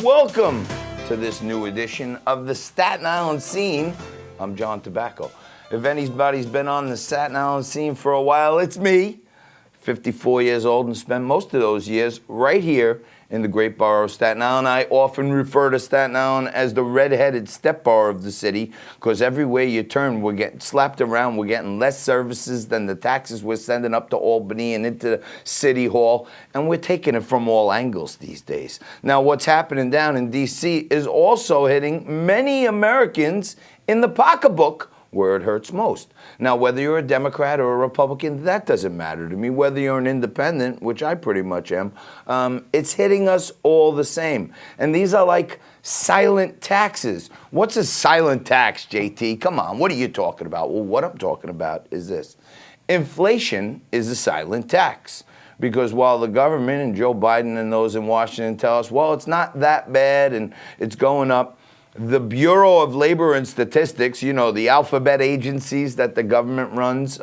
Welcome to this new edition of the Staten Island Scene. I'm John Tobacco. If anybody's been on the Staten Island Scene for a while, it's me, 54 years old, and spent most of those years right here in the great borough of Staten Island. I often refer to Staten Island as the red-headed step borough of the city because everywhere you turn, we're getting slapped around. We're getting less services than the taxes we're sending up to Albany and into City Hall, and we're taking it from all angles these days. Now, what's happening down in D.C. is also hitting many Americans in the pocketbook where it hurts most. Now, whether you're a Democrat or a Republican, that doesn't matter to me. Whether you're an independent, which I pretty much am, it's hitting us all the same. And these are like silent taxes. What's a silent tax, JT? Come on, what are you talking about? Well, what I'm talking about is this. Inflation is a silent tax. Because while the government and Joe Biden and those in Washington tell us, well, it's not that bad and it's going up, the Bureau of Labor and Statistics, you know, the alphabet agencies that the government runs,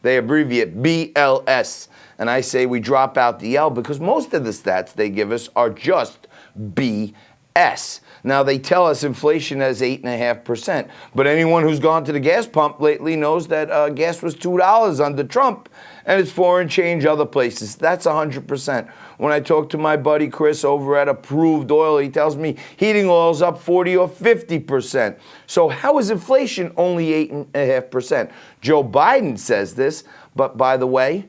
they abbreviate BLS. And I say we drop out the L because most of the stats they give us are just BS. Now, they tell us inflation is 8.5%, but anyone who's gone to the gas pump lately knows that gas was $2 under Trump, and it's 4 and change other places. That's 100%. When I talk to my buddy Chris over at Approved Oil, he tells me heating oil's up 40 or 50%. So how is inflation only 8.5%? Joe Biden says this, but by the way,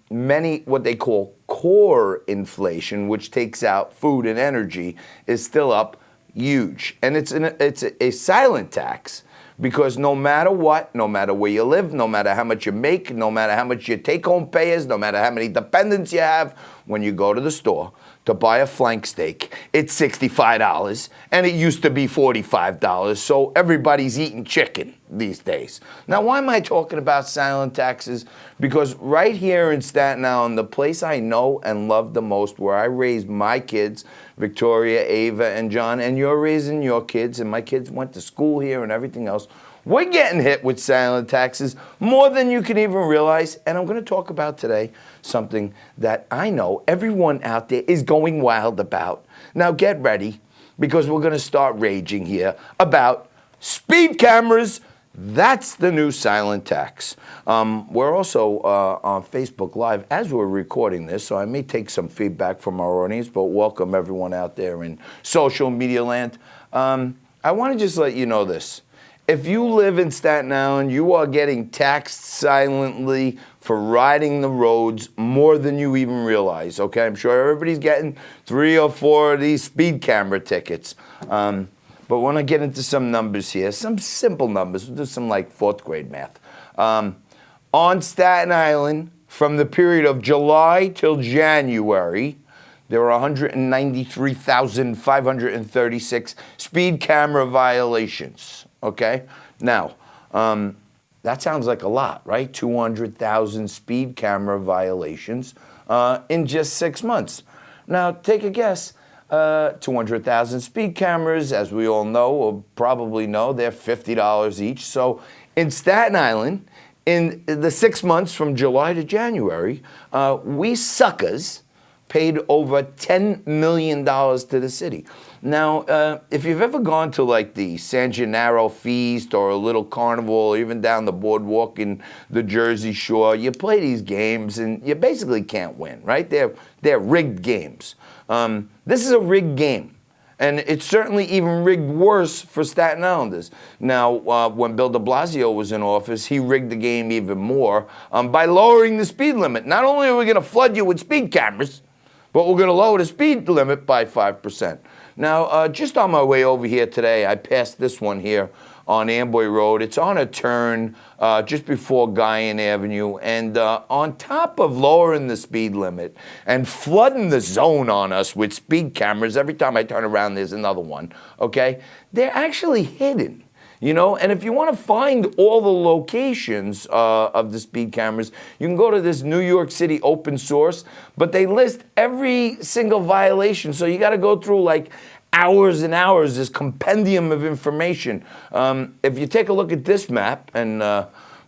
many what they call core inflation, which takes out food and energy, is still up huge. And it's a silent tax because no matter what, no matter where you live, no matter how much you make, no matter how much your take-home pay is, no matter how many dependents you have, when you go to the store to buy a flank steak, it's $65, and it used to be $45, so everybody's eating chicken these days. Now, why am I talking about silent taxes? Because right here in Staten Island, the place I know and love the most, where I raised my kids, Victoria, Ava, and John, and you're raising your kids, and my kids went to school here and everything else, we're getting hit with silent taxes more than you can even realize. And I'm going to talk about today something that I know everyone out there is going wild about. Now get ready, because we're going to start raging here about speed cameras. That's the new silent tax. We're also on Facebook Live as we're recording this, so I may take some feedback from our audience, but welcome everyone out there in social media land. I want to just let you know this. If you live in Staten Island, you are getting taxed silently for riding the roads more than you even realize, okay? I'm sure everybody's getting 3 or 4 of these speed camera tickets. But when I get into some numbers here, some simple numbers, we'll do some like 4th grade math. On Staten Island, from the period of July till January, there were 193,536 speed camera violations. Okay, now that sounds like a lot, right? 200,000 speed camera violations in just 6 months. Now, take a guess. 200,000 speed cameras, as we all know or probably know, they're $50 each. So in Staten Island, in the 6 months from July to January, we suckers paid over $10 million to the city. Now, if you've ever gone to like the San Gennaro Feast or a little carnival, or even down the boardwalk in the Jersey Shore, you play these games and you basically can't win, right? They're rigged games. This is a rigged game. And it's certainly even rigged worse for Staten Islanders. Now, when Bill de Blasio was in office, he rigged the game even more by lowering the speed limit. Not only are we going to flood you with speed cameras, but we're going to lower the speed limit by 5%. Now, just on my way over here today, I passed this one here on Amboy Road. It's on a turn just before Guyan Avenue. And on top of lowering the speed limit and flooding the zone on us with speed cameras, every time I turn around, there's another one, okay? They're actually hidden. You know, and if you want to find all the locations of the speed cameras, you can go to this New York City open source, but they list every single violation. So you got to go through like hours and hours, this compendium of information. If you take a look at this map, and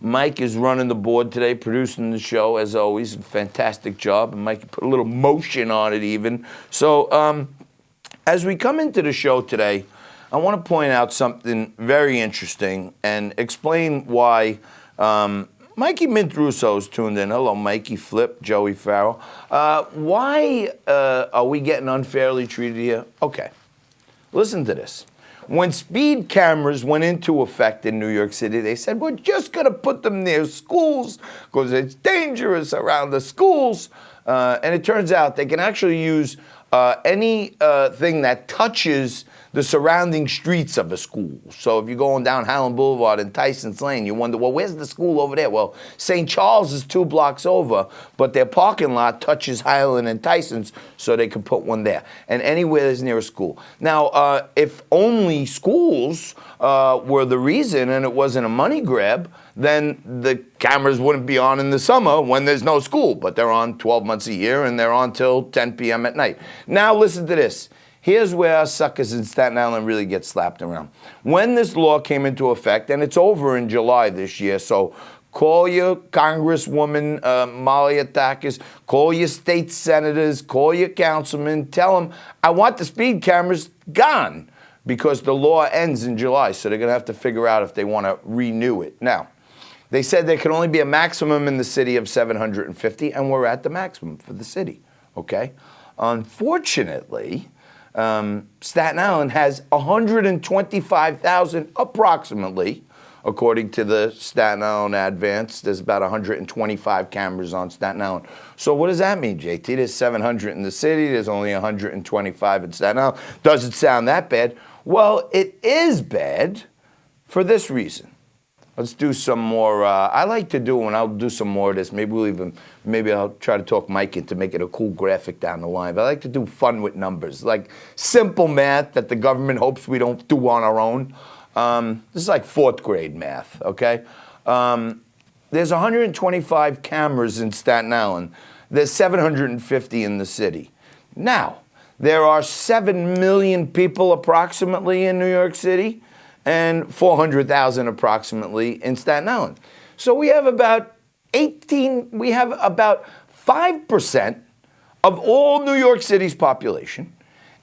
Mike is running the board today, producing the show, as always, fantastic job. And Mike put a little motion on it even. So As we come into the show today, I want to point out something very interesting and explain why Mikey Mint-Russo's tuned in. Hello, Mikey, Flip, Joey Farrell. Why are we getting unfairly treated here? Okay, listen to this. When speed cameras went into effect in New York City, they said, we're just going to put them near schools because it's dangerous around the schools. And it turns out they can actually use anything that touches the surrounding streets of a school. So if you're going down Highland Boulevard and Tyson's Lane, you wonder, well, where's the school over there? Well, St. Charles is 2 blocks over, but their parking lot touches Highland and Tyson's, so they can put one there. And anywhere that's near a school. Now, if only schools were the reason and it wasn't a money grab, then the cameras wouldn't be on in the summer when there's no school. But they're on 12 months a year, and they're on till 10 p.m. at night. Now listen to this. Here's where our suckers in Staten Island really get slapped around. When this law came into effect, and it's over in July this year, so call your Congresswoman Molly Atakis, call your state senators, call your councilmen, tell them, I want the speed cameras gone, because the law ends in July, so they're going to have to figure out if they want to renew it. Now, they said there can only be a maximum in the city of 750, and we're at the maximum for the city, okay? Unfortunately, Staten Island has 125,000 approximately, according to the Staten Island Advance. There's about 125 cameras on Staten Island. So what does that mean, JT? There's 700 in the city. There's only 125 in Staten Island. Doesn't sound that bad. Well, it is bad for this reason. Let's do some more. I like to do, and I'll do some more of this. Maybe I'll try to talk Mike into make it a cool graphic down the line. But I like to do fun with numbers, like simple math that the government hopes we don't do on our own. This is like 4th grade math, okay? There's 125 cameras in Staten Island. There's 750 in the city. Now, there are 7 million people approximately in New York City, and 400,000 approximately in Staten Island. So we have about 5% of all New York City's population,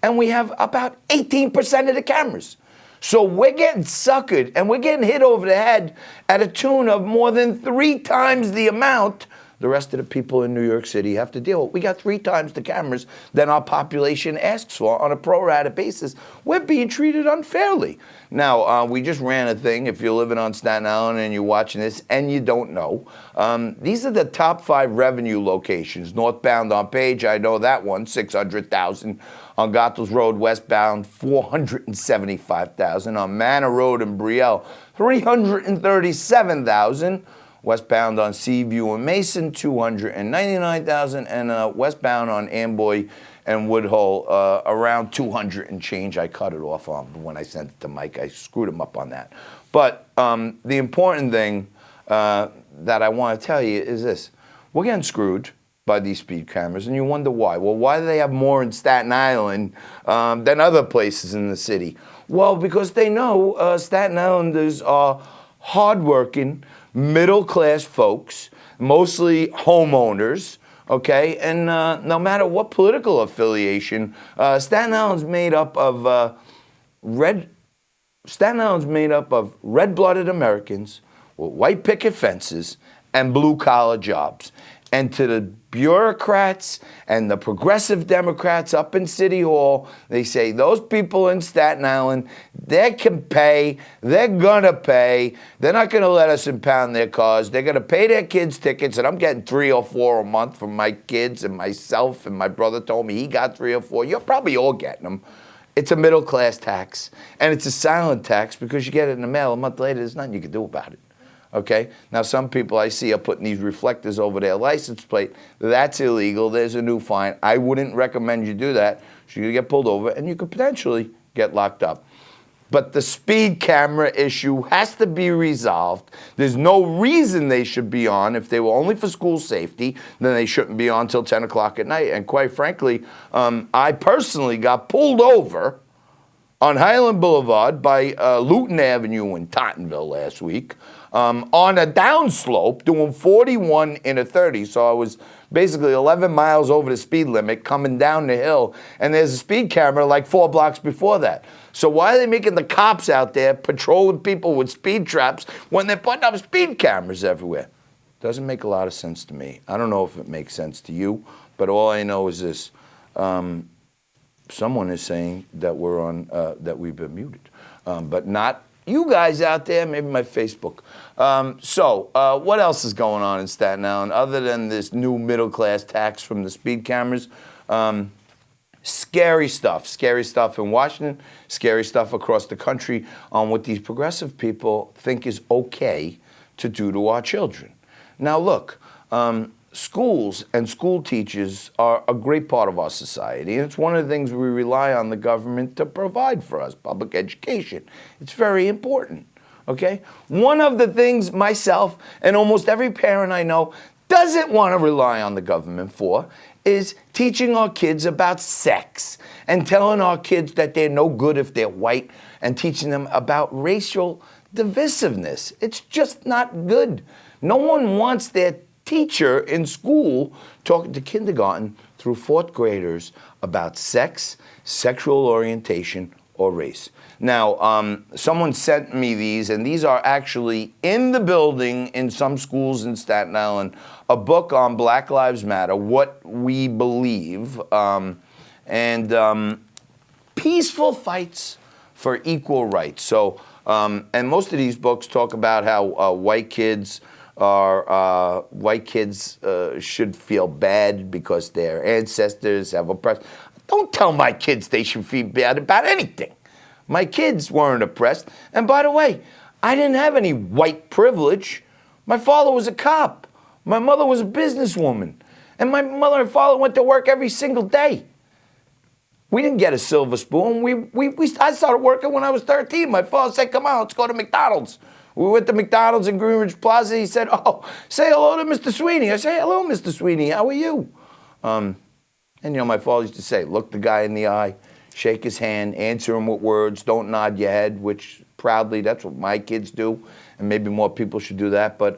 and we have about 18% of the cameras. So we're getting suckered, and we're getting hit over the head at a tune of more than 3 times the amount the rest of the people in New York City have to deal with. We got 3 times the cameras than our population asks for on a pro rata basis. We're being treated unfairly. Now, we just ran a thing, if you're living on Staten Island and you're watching this and you don't know, these are the top 5 revenue locations. Northbound on Page, I know that one, 600,000. On Goethals Road, westbound, 475,000. On Manor Road in Brielle, 337,000. Westbound on Seaview and Mason, 299,000, and westbound on Amboy and Woodhull, around 200 and change. I cut it off on when I sent it to Mike. I screwed him up on that. But the important thing that I want to tell you is this. We're getting screwed by these speed cameras, and you wonder why. Well, why do they have more in Staten Island than other places in the city? Well, because they know Staten Islanders are hardworking, middle-class folks, mostly homeowners, okay? And no matter what political affiliation, Staten Island's made up of red-blooded Americans with white picket fences and blue-collar jobs. And to the bureaucrats and the progressive Democrats up in City Hall, they say those people in Staten Island, they can pay, they're gonna pay, they're not gonna let us impound their cars, they're gonna pay their kids' tickets, and I'm getting 3 or 4 a month from my kids and myself, and my brother told me he got 3 or 4. You're probably all getting them. It's a middle-class tax, and it's a silent tax because you get it in the mail a month later, there's nothing you can do about it. Okay? Now, some people I see are putting these reflectors over their license plate. That's illegal. There's a new fine. I wouldn't recommend you do that. So you get pulled over, and you could potentially get locked up. But the speed camera issue has to be resolved. There's no reason they should be on. If they were only for school safety, then they shouldn't be on till 10 o'clock at night. And quite frankly, I personally got pulled over on Highland Boulevard by Luton Avenue in Tottenville last week on a downslope doing 41 in a 30. So I was basically 11 miles over the speed limit coming down the hill, and there's a speed camera like 4 blocks before that. So why are they making the cops out there patrolling people with speed traps when they're putting up speed cameras everywhere? Doesn't make a lot of sense to me. I don't know if it makes sense to you, but all I know is this. Someone is saying that we're on, that we've been muted, but not you guys out there, maybe my Facebook. So what else is going on in Staten Island other than this new middle-class tax from the speed cameras? Scary stuff in Washington, scary stuff across the country on what these progressive people think is okay to do to our children. Now look, schools and school teachers are a great part of our society, and it's one of the things we rely on the government to provide for us, public education. It's very important, okay? One of the things myself and almost every parent I know doesn't want to rely on the government for is teaching our kids about sex and telling our kids that they're no good if they're white and teaching them about racial divisiveness. It's just not good. No one wants their teacher in school talking to kindergarten through 4th graders about sex, sexual orientation, or race. Now, someone sent me these, and these are actually in the building in some schools in Staten Island, a book on Black Lives Matter, what we believe, and peaceful fights for equal rights. So, and most of these books talk about how white kids should feel bad because their ancestors have oppressed. Don't tell my kids they should feel bad about anything. My kids weren't oppressed. And by the way, I didn't have any white privilege. My father was a cop. My mother was a businesswoman. And my mother and father went to work every single day. We didn't get a silver spoon. I started working when I was 13. My father said, come on, let's go to McDonald's. We went to McDonald's in Greenridge Plaza. He said, oh, say hello to Mr. Sweeney. I say, hello, Mr. Sweeney. How are you? And, you know, my father used to say, look the guy in the eye, shake his hand, answer him with words, don't nod your head, which proudly, that's what my kids do. And maybe more people should do that. But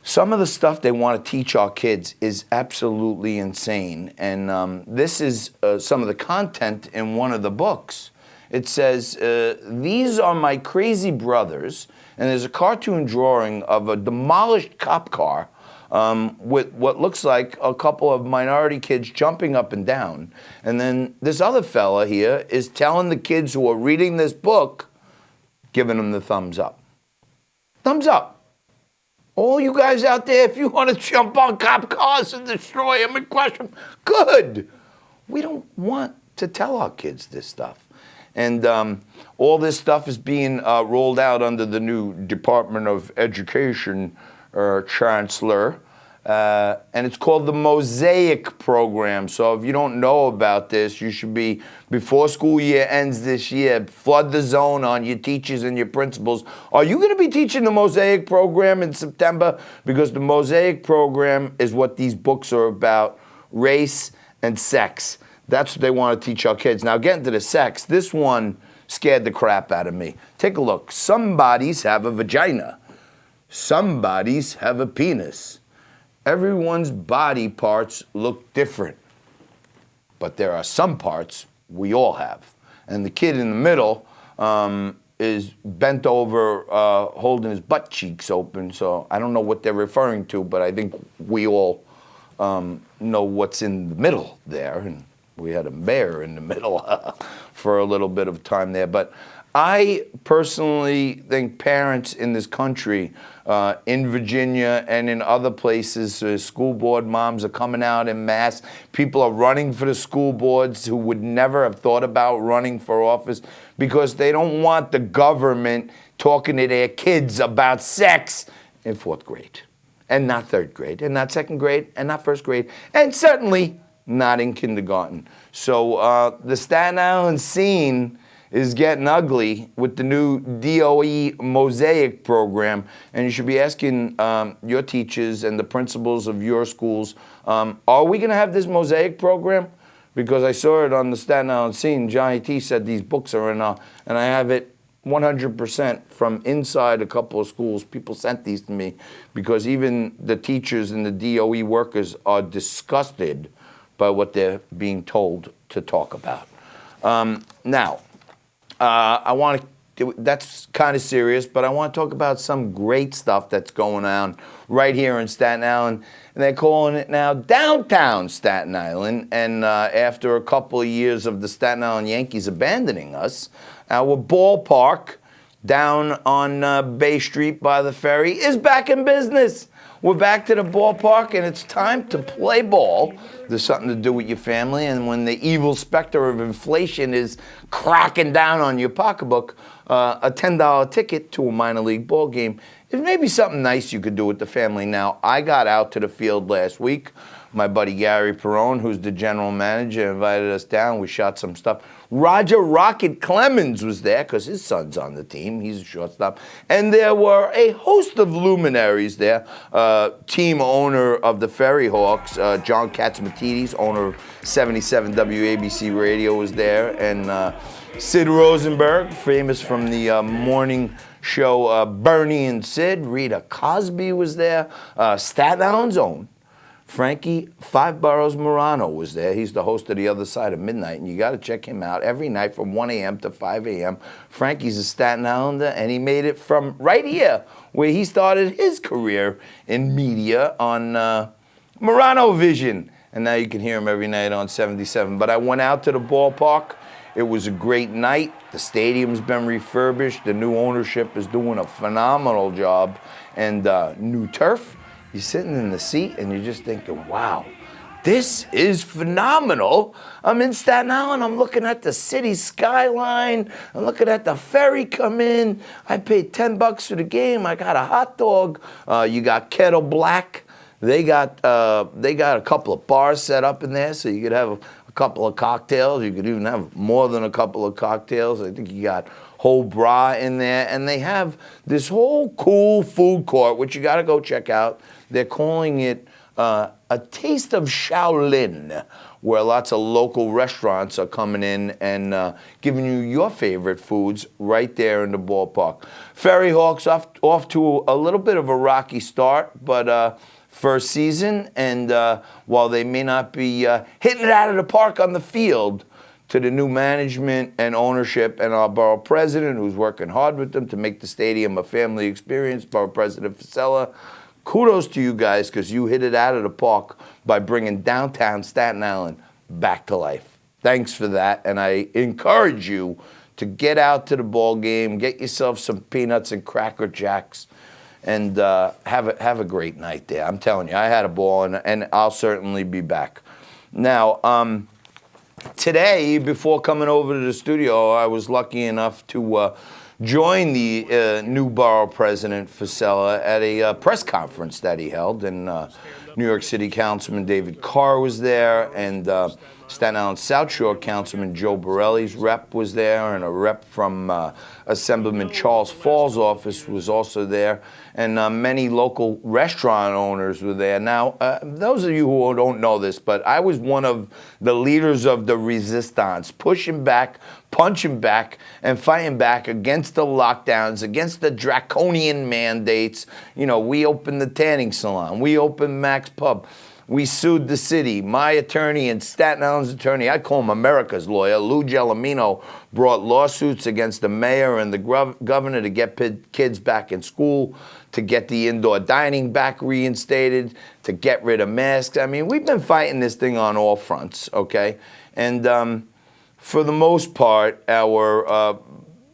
some of the stuff they want to teach our kids is absolutely insane. And this is some of the content in one of the books. It says, these are my crazy brothers, and there's a cartoon drawing of a demolished cop car with what looks like a couple of minority kids jumping up and down. And then this other fella here is telling the kids who are reading this book, giving them the thumbs up. Thumbs up. All you guys out there, if you want to jump on cop cars and destroy them and crush them, good. We don't want to tell our kids this stuff. And all this stuff is being rolled out under the new Department of Education Chancellor, and it's called the Mosaic Program. So if you don't know about this, you should be, before school year ends this year, flood the zone on your teachers and your principals. Are you going to be teaching the Mosaic Program in September? Because the Mosaic Program is what these books are about, race and sex. That's what they want to teach our kids. Now, getting to the sex, this one scared the crap out of me. Take a look. Some bodies have a vagina. Some bodies have a penis. Everyone's body parts look different. But there are some parts we all have. And the kid in the middle is bent over, holding his butt cheeks open. So I don't know what they're referring to, but I think we all know what's in the middle there. And we had a bear in the middle for a little bit of time there. But I personally think parents in this country, in Virginia and in other places, school board moms are coming out en masse. People are running for the school boards who would never have thought about running for office because they don't want the government talking to their kids about sex in 4th grade. And not 3rd grade, and not 2nd grade, and not 1st grade, and certainly not in kindergarten. So the Staten Island scene is getting ugly with the new DOE Mosaic Program, and you should be asking your teachers and the principals of your schools, are we going to have this Mosaic Program? Because I saw it on the Staten Island scene. Johnny T said these books are in, and I have it 100% from inside a couple of schools. People sent these to me because even the teachers and the DOE workers are disgusted by what they're being told to talk about. Now, I want to, that's kind of serious, but I want to talk about some great stuff that's going on right here in Staten Island. And they're calling it now downtown Staten Island. And after a couple of years of the Staten Island Yankees abandoning us, our ballpark down on Bay Street by the ferry is back in business. We're back to the ballpark, and it's time to play ball. There's something to do with your family, and when the evil specter of inflation is cracking down on your pocketbook, a $10 ticket to a minor league ball game is maybe something nice you could do with the family. Now, I got out to the field last week. My buddy Gary Perrone, who's the general manager, invited us down. We shot some stuff. Roger Rocket Clemens was there because his son's on the team. He's a shortstop. And there were a host of luminaries there. Team owner of the Ferry Hawks, John Katzmatidis, owner of 77 WABC Radio, was there. And Sid Rosenberg, famous from the morning show Bernie and Sid. Rita Cosby was there. Staten Island's own Frankie Five Boroughs Morano was there. He's the host of The Other Side of Midnight, and you got to check him out every night from 1 a.m. to 5 a.m. Frankie's a Staten Islander, and he made it from right here, where he started his career in media on Morano Vision. And now you can hear him every night on 77. But I went out to the ballpark. It was a great night. The stadium's been refurbished. The new ownership is doing a phenomenal job. And new turf. You're sitting in the seat and you're just thinking, wow, this is phenomenal. I'm in Staten Island. I'm looking at the city skyline. I'm looking at the ferry come in. I paid $10 for the game. I got a hot dog. You got Kettle Black. They got a couple of bars set up in there, so you could have a couple of cocktails. You could even have more than a couple of cocktails. I think you got whole bra in there. And they have this whole cool food court, which you got to go check out. They're calling it a taste of Shaolin, where lots of local restaurants are coming in and giving you your favorite foods right there in the ballpark. Ferry Hawks off to a little bit of a rocky start, but first season, and while they may not be hitting it out of the park on the field, to the new management and ownership and our borough president, who's working hard with them to make the stadium a family experience, Borough President Fasella, kudos to you guys, because you hit it out of the park by bringing downtown Staten Island back to life. Thanks for that, and I encourage you to get out to the ball game, get yourself some peanuts and Cracker Jacks, and have a great night there. I'm telling you, I had a ball, and I'll certainly be back. Now, today, before coming over to the studio, I was lucky enough to join the new borough president, Fasella, at a press conference that he held. And New York City Councilman David Carr was there, and Staten Island South Shore Councilman Joe Borelli's rep was there, and a rep from Assemblyman Charles Fall's office was also there, and many local restaurant owners were there. Now, those of you who don't know this, but I was one of the leaders of the resistance, pushing back, punching back, and fighting back against the lockdowns, against the draconian mandates. You know, we opened the tanning salon, we opened Mac's Pub. We sued the city. My attorney and Staten Island's attorney, I call him America's lawyer, Lou Gelomino, brought lawsuits against the mayor and the governor to get kids back in school, to get the indoor dining back reinstated, to get rid of masks. I mean, we've been fighting this thing on all fronts, okay? And for the most part, our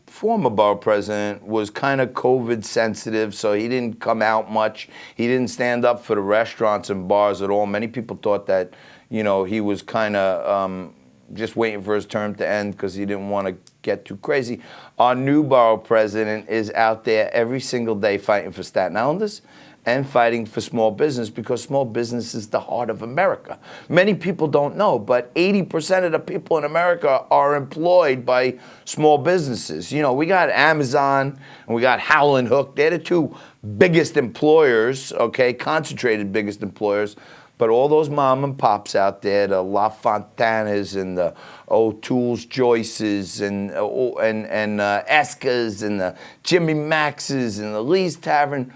former borough president was kind of COVID sensitive, so he didn't come out much. He didn't stand up for the restaurants and bars at all. Many people thought that, you know, he was kind of just waiting for his term to end because he didn't want to get too crazy. Our new borough president is out there every single day fighting for Staten Islanders and fighting for small business, because small business is the heart of America. Many people don't know, but 80% of the people in America are employed by small businesses. You know, we got Amazon and we got Howland Hook. They're the two biggest employers, okay, concentrated biggest employers. But all those mom and pops out there, the La Fontanas and the O'Toole's Joyces and Esca's and the Jimmy Max's and the Lee's Tavern,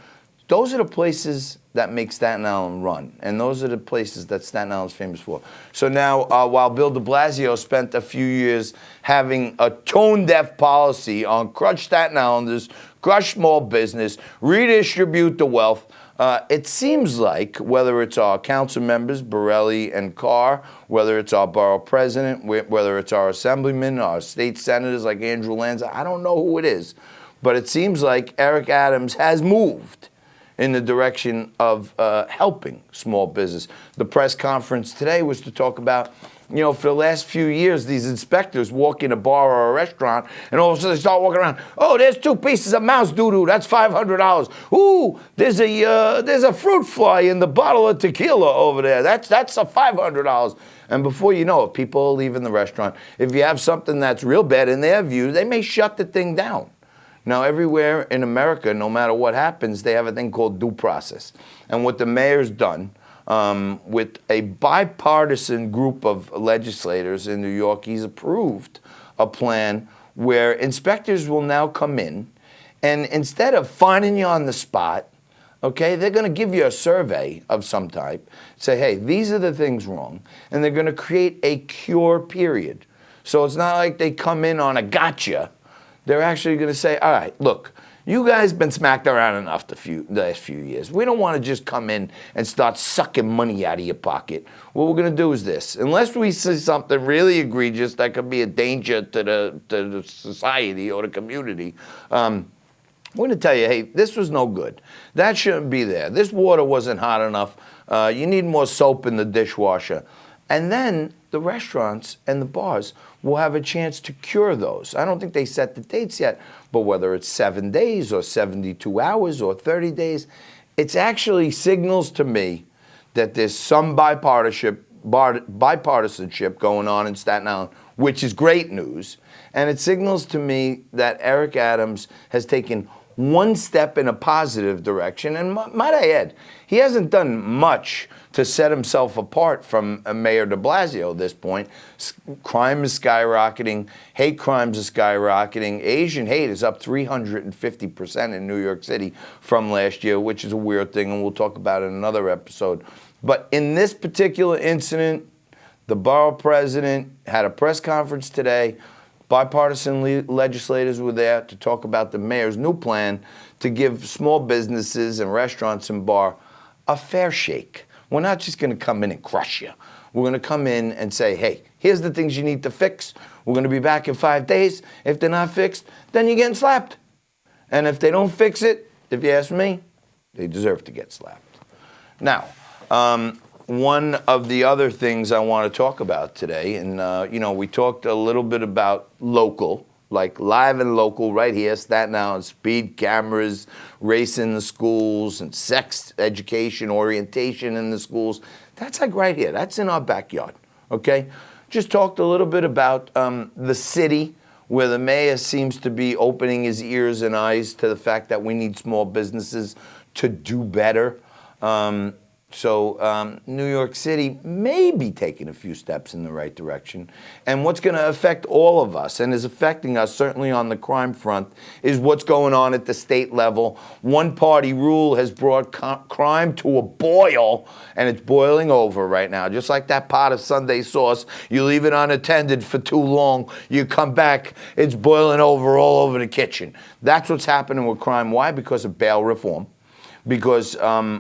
those are the places that make Staten Island run. And those are the places that Staten Island's famous for. So now, while Bill de Blasio spent a few years having a tone-deaf policy on crush Staten Islanders, crush small business, redistribute the wealth, it seems like, whether it's our council members, Borelli and Carr, whether it's our borough president, whether it's our assemblymen, our state senators like Andrew Lanza, I don't know who it is, but it seems like Eric Adams has moved in the direction of helping small business. The press conference today was to talk about, you know, for the last few years, these inspectors walk in a bar or a restaurant, and all of a sudden they start walking around. Oh, there's 2 pieces of mouse doo-doo. That's $500. Ooh, there's a fruit fly in the bottle of tequila over there. That's a $500. And before you know it, people are leaving the restaurant. If you have something that's real bad in their view, they may shut the thing down. Now, everywhere in America, no matter what happens, they have a thing called due process. And what the mayor's done with a bipartisan group of legislators in New York, he's approved a plan where inspectors will now come in, and instead of finding you on the spot, okay, they're going to give you a survey of some type, say, hey, these are the things wrong, and they're going to create a cure period. So it's not like they come in on a gotcha. They're actually going to say, all right, look, you guys been smacked around enough the last few years. We don't want to just come in and start sucking money out of your pocket. What we're going to do is this. Unless we see something really egregious that could be a danger to the society or the community, we're going to tell you, hey, this was no good. That shouldn't be there. This water wasn't hot enough. You need more soap in the dishwasher. And then the restaurants and the bars will have a chance to cure those. I don't think they set the dates yet, but whether it's 7 days or 72 hours or 30 days, it's actually signals to me that there's some bipartisanship going on in Staten Island, which is great news. And it signals to me that Eric Adams has taken one step in a positive direction. And might I add, he hasn't done much to set himself apart from Mayor de Blasio at this point. Crime is skyrocketing. Hate crimes are skyrocketing. Asian hate is up 350% in New York City from last year, which is a weird thing, and we'll talk about it in another episode. But in this particular incident, the borough president had a press conference today. Bipartisan legislators were there to talk about the mayor's new plan to give small businesses and restaurants and bar a fair shake. We're not just going to come in and crush you. We're going to come in and say, hey, here's the things you need to fix. We're going to be back in 5 days. If they're not fixed, then you're getting slapped. And if they don't fix it, if you ask me, they deserve to get slapped. Now, one of the other things I want to talk about today, and we talked a little bit about local, like live and local right here, Staten Island, speed cameras, race in the schools, and sex education, orientation in the schools. That's like right here. That's in our backyard, okay? Just talked a little bit about the city, where the mayor seems to be opening his ears and eyes to the fact that we need small businesses to do better. So New York City may be taking a few steps in the right direction. And what's going to affect all of us, and is affecting us certainly on the crime front, is what's going on at the state level. One-party rule has brought crime to a boil, and it's boiling over right now. Just like that pot of Sunday sauce, you leave it unattended for too long, you come back, it's boiling over all over the kitchen. That's what's happening with crime. Why? Because of bail reform. Because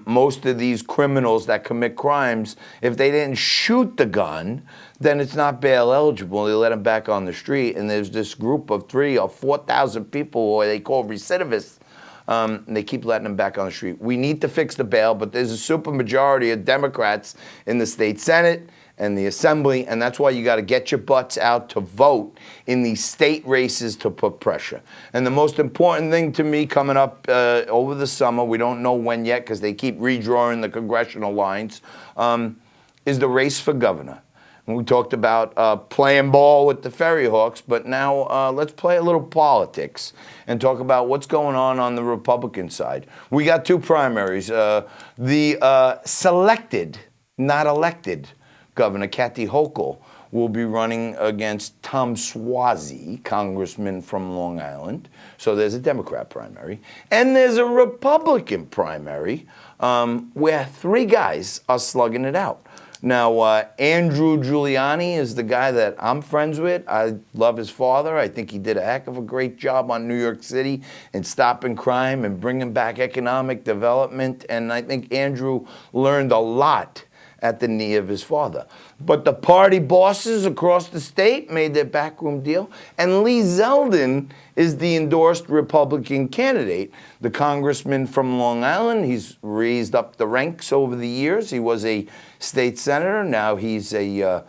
most of these criminals that commit crimes, if they didn't shoot the gun, then it's not bail eligible. They let them back on the street. And there's this group of 3,000 or 4,000 people, or they call recidivists, and they keep letting them back on the street. We need to fix the bail, but there's a supermajority of Democrats in the state Senate and the Assembly, and that's why you got to get your butts out to vote in these state races to put pressure. And the most important thing to me coming up over the summer, we don't know when yet because they keep redrawing the congressional lines, is the race for governor. And we talked about playing ball with the Ferry Hawks, but now let's play a little politics and talk about what's going on the Republican side. We got 2 primaries. The selected not elected governor, Kathy Hochul, will be running against Tom Suozzi, congressman from Long Island. So there's a Democrat primary. And there's a Republican primary where three guys are slugging it out. Now, Andrew Giuliani is the guy that I'm friends with. I love his father. I think he did a heck of a great job on New York City in stopping crime and bringing back economic development. And I think Andrew learned a lot at the knee of his father. But the party bosses across the state made their backroom deal, and Lee Zeldin is the endorsed Republican candidate. The congressman from Long Island, he's raised up the ranks over the years. He was a state senator, now he's a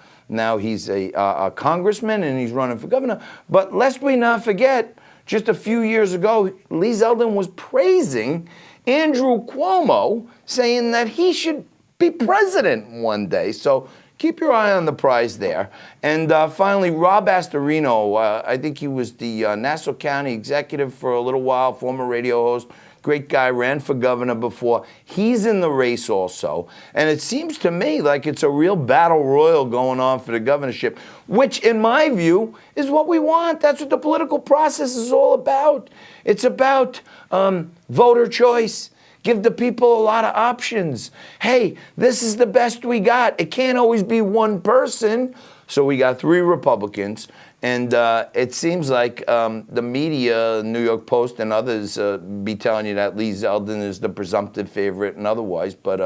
congressman, and he's running for governor. But lest we not forget, just a few years ago, Lee Zeldin was praising Andrew Cuomo, saying that he should be president one day. So keep your eye on the prize there. And finally, Rob Astorino, I think he was the Nassau County executive for a little while, former radio host, great guy, ran for governor before. He's in the race also. And it seems to me like it's a real battle royal going on for the governorship, which in my view is what we want. That's what the political process is all about. It's about voter choice. Give the people a lot of options. Hey, this is the best we got. It can't always be one person. So we got three Republicans. And it seems like the media, New York Post and others, be telling you that Lee Zeldin is the presumptive favorite and otherwise. But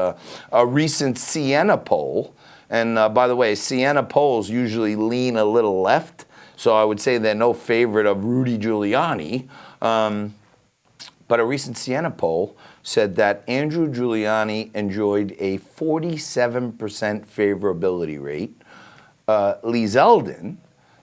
a recent Siena poll, and by the way, Siena polls usually lean a little left. So I would say they're no favorite of Rudy Giuliani. But a recent Siena poll said that Andrew Giuliani enjoyed a 47% favorability rate. Lee Zeldin,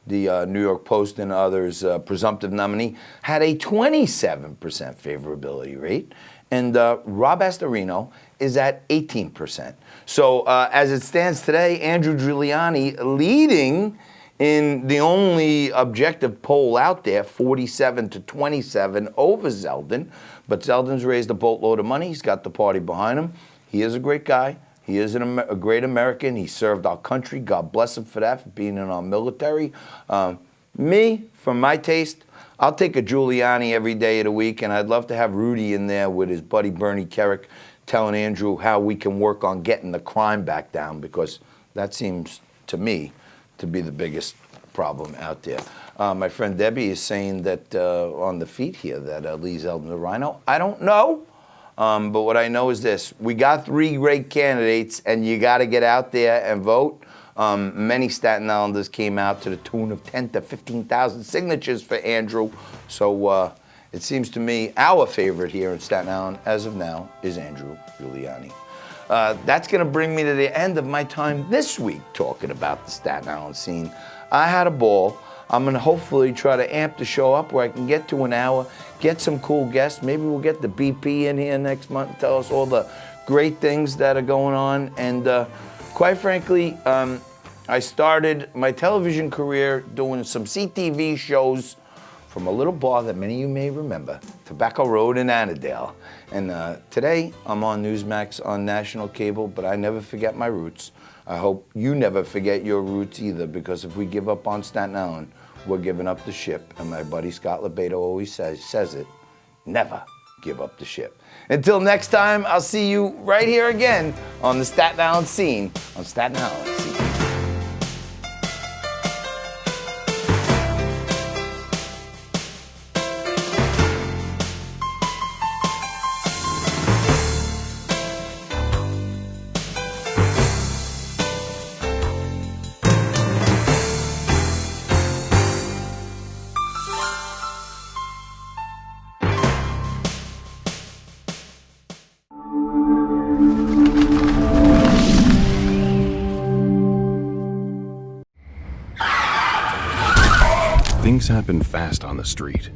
the New York Post and others' presumptive nominee, had a 27% favorability rate. And Rob Astorino is at 18%. So as it stands today, Andrew Giuliani leading in the only objective poll out there, 47-27 over Zeldin. But Zeldin's raised a boatload of money. He's got the party behind him. He is a great guy. He is a great American. He served our country. God bless him for that, for being in our military. Me, for my taste, I'll take a Giuliani every day of the week, and I'd love to have Rudy in there with his buddy Bernie Kerik telling Andrew how we can work on getting the crime back down, because that seems, to me, to be the biggest problem out there. My friend Debbie is saying that on the feed here that Lee Zeldin the Rhino. I don't know, but what I know is this. We got three great candidates, and you got to get out there and vote. Many Staten Islanders came out to the tune of 10 to 15,000 signatures for Andrew. So it seems to me our favorite here in Staten Island, as of now, is Andrew Giuliani. That's going to bring me to the end of my time this week talking about the Staten Island scene. I had a ball. I'm going to hopefully try to amp the show up where I can get to an hour, get some cool guests. Maybe we'll get the BP in here next month and tell us all the great things that are going on. And quite frankly, I started my television career doing some CTV shows from a little bar that many of you may remember, Tobacco Road in Annandale. And today, I'm on Newsmax on national cable, but I never forget my roots. I hope you never forget your roots either, because if we give up on Staten Island, we're giving up the ship. And my buddy Scott Lebedo always says it, never give up the ship. Until next time, I'll see you right here again on the Staten Island Scene on Staten Island Scene. Things happen fast on the street.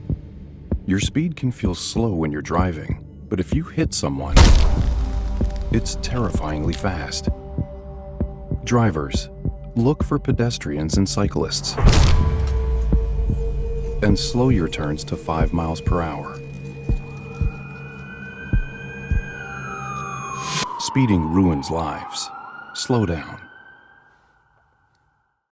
Your speed can feel slow when you're driving, but if you hit someone, it's terrifyingly fast. Drivers, look for pedestrians and cyclists, and slow your turns to 5 miles per hour. Speeding ruins lives, Slow down.